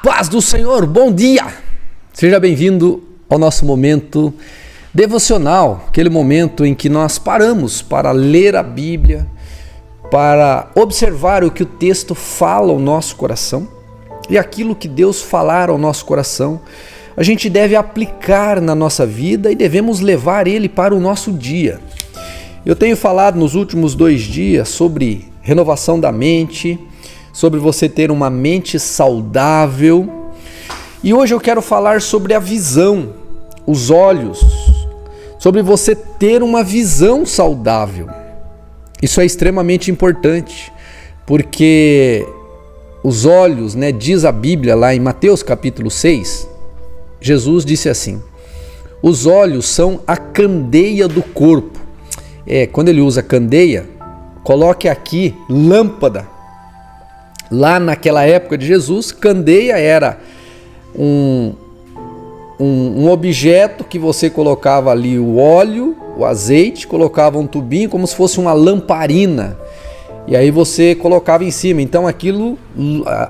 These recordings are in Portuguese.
Paz do Senhor, bom dia! Seja bem-vindo ao nosso momento devocional, aquele momento em que nós paramos para ler a Bíblia, para observar o que o texto fala ao nosso coração e aquilo que Deus falar ao nosso coração, a gente deve aplicar na nossa vida e devemos levar ele para o nosso dia. Eu tenho falado nos últimos 2 dias sobre renovação da mente, sobre você ter uma mente saudável. E hoje eu quero falar sobre a visão, os olhos, sobre você ter uma visão saudável. Isso é extremamente importante, porque os olhos, diz a Bíblia lá em Mateus capítulo 6, Jesus disse assim: os olhos são a candeia do corpo. Quando ele usa candeia, coloque aqui lâmpada. Lá naquela época de Jesus, candeia era um objeto que você colocava ali o óleo, o azeite, colocava um tubinho como se fosse uma lamparina. E aí você colocava em cima. Então aquilo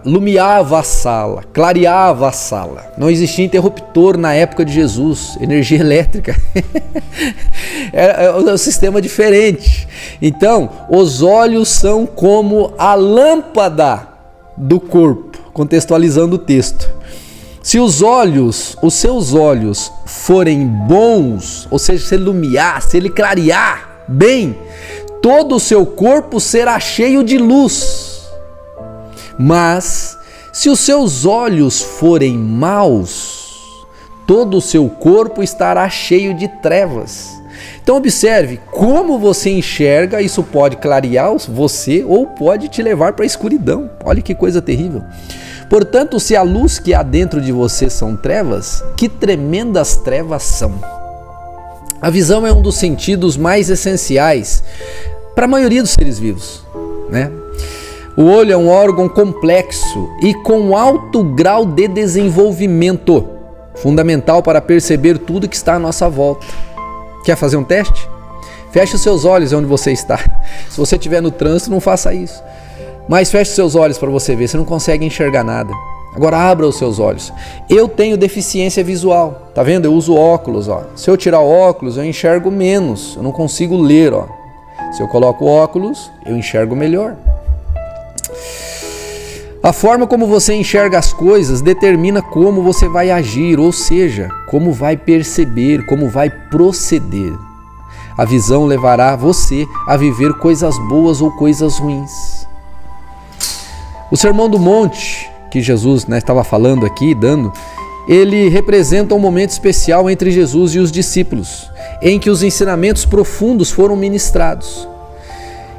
lumiava a sala, clareava a sala. Não existia interruptor na época de Jesus, energia elétrica. Era um sistema diferente. Então, os olhos são como a lâmpada do corpo, contextualizando o texto. Se os seus olhos forem bons, ou seja, se ele iluminar, se ele clarear bem, todo o seu corpo será cheio de luz. Mas, se os seus olhos forem maus, todo o seu corpo estará cheio de trevas. Então observe como você enxerga, isso pode clarear você ou pode te levar para a escuridão. Olha que coisa terrível. Portanto, se a luz que há dentro de você são trevas, que tremendas trevas são. A visão é um dos sentidos mais essenciais para a maioria dos seres vivos, O olho é um órgão complexo e com alto grau de desenvolvimento, fundamental para perceber tudo que está à nossa volta. Quer fazer um teste? Feche os seus olhos onde você está. Se você estiver no trânsito, não faça isso. Mas feche os seus olhos para você ver, você não consegue enxergar nada. Agora abra os seus olhos. Eu tenho deficiência visual, tá vendo? Eu uso óculos, Se eu tirar o óculos, eu enxergo menos, eu não consigo ler, Se eu coloco óculos, eu enxergo melhor. A forma como você enxerga as coisas determina como você vai agir, ou seja, como vai perceber, como vai proceder. A visão levará você a viver coisas boas ou coisas ruins. O Sermão do Monte, que Jesus estava falando aqui, ele representa um momento especial entre Jesus e os discípulos, em que os ensinamentos profundos foram ministrados.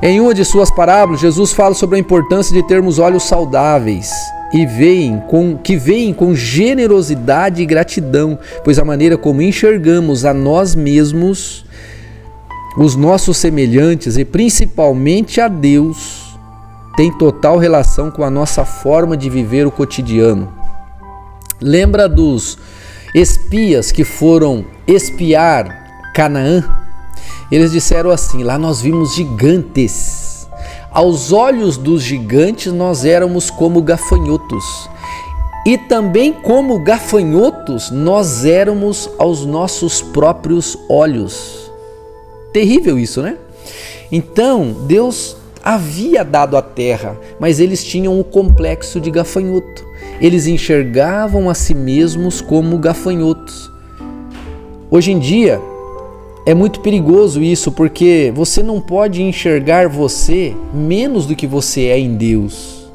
Em uma de suas parábolas, Jesus fala sobre a importância de termos olhos saudáveis que veem com generosidade e gratidão, pois a maneira como enxergamos a nós mesmos, os nossos semelhantes e principalmente a Deus, tem total relação com a nossa forma de viver o cotidiano. Lembra dos espias que foram espiar Canaã? Eles disseram assim: lá nós vimos gigantes. Aos olhos dos gigantes nós éramos como gafanhotos. E também como gafanhotos nós éramos aos nossos próprios olhos. Terrível isso, Então Deus havia dado a terra, mas eles tinham o complexo de gafanhoto. Eles enxergavam a si mesmos como gafanhotos. Hoje em dia é muito perigoso isso, porque você não pode enxergar você menos do que você é em Deus.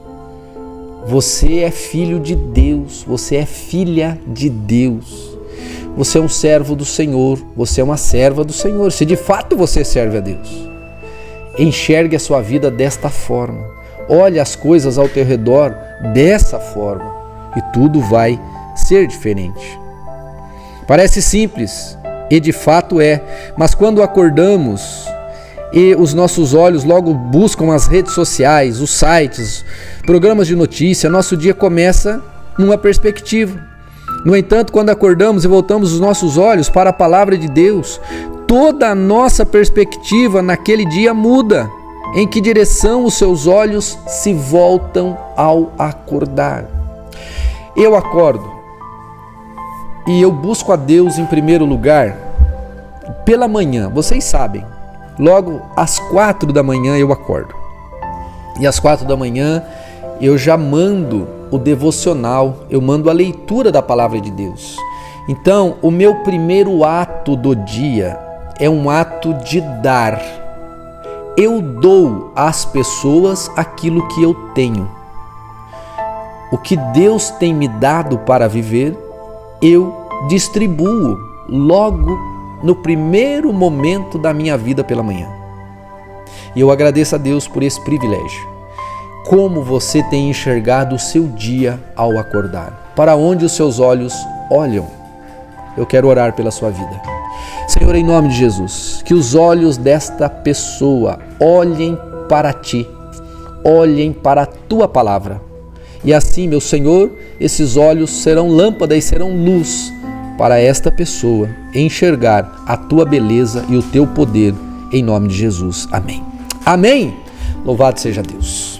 Você é filho de Deus, você é filha de Deus. Você é um servo do Senhor, você é uma serva do Senhor, se de fato você serve a Deus. Enxergue a sua vida desta forma. Olhe as coisas ao teu redor dessa forma e tudo vai ser diferente. Parece simples, e de fato é, mas quando acordamos e os nossos olhos logo buscam as redes sociais, os sites, programas de notícia, nosso dia começa numa perspectiva. No entanto, quando acordamos e voltamos os nossos olhos para a palavra de Deus, toda a nossa perspectiva naquele dia muda. Em que direção os seus olhos se voltam ao acordar? Eu acordo e eu busco a Deus em primeiro lugar pela manhã, vocês sabem, logo às 4 da manhã eu acordo. E às 4 da manhã eu já mando o devocional, eu mando a leitura da palavra de Deus. Então, o meu primeiro ato do dia é um ato de dar. Eu dou às pessoas aquilo que eu tenho. O que Deus tem me dado para viver, eu distribuo logo no primeiro momento da minha vida pela manhã. E eu agradeço a Deus por esse privilégio. Como você tem enxergado o seu dia ao acordar? Para onde os seus olhos olham? Eu quero orar pela sua vida. Senhor, em nome de Jesus, que os olhos desta pessoa olhem para Ti, olhem para a Tua palavra. E assim, meu Senhor, esses olhos serão lâmpada e serão luz para esta pessoa enxergar a Tua beleza e o Teu poder, em nome de Jesus. Amém. Amém. Louvado seja Deus.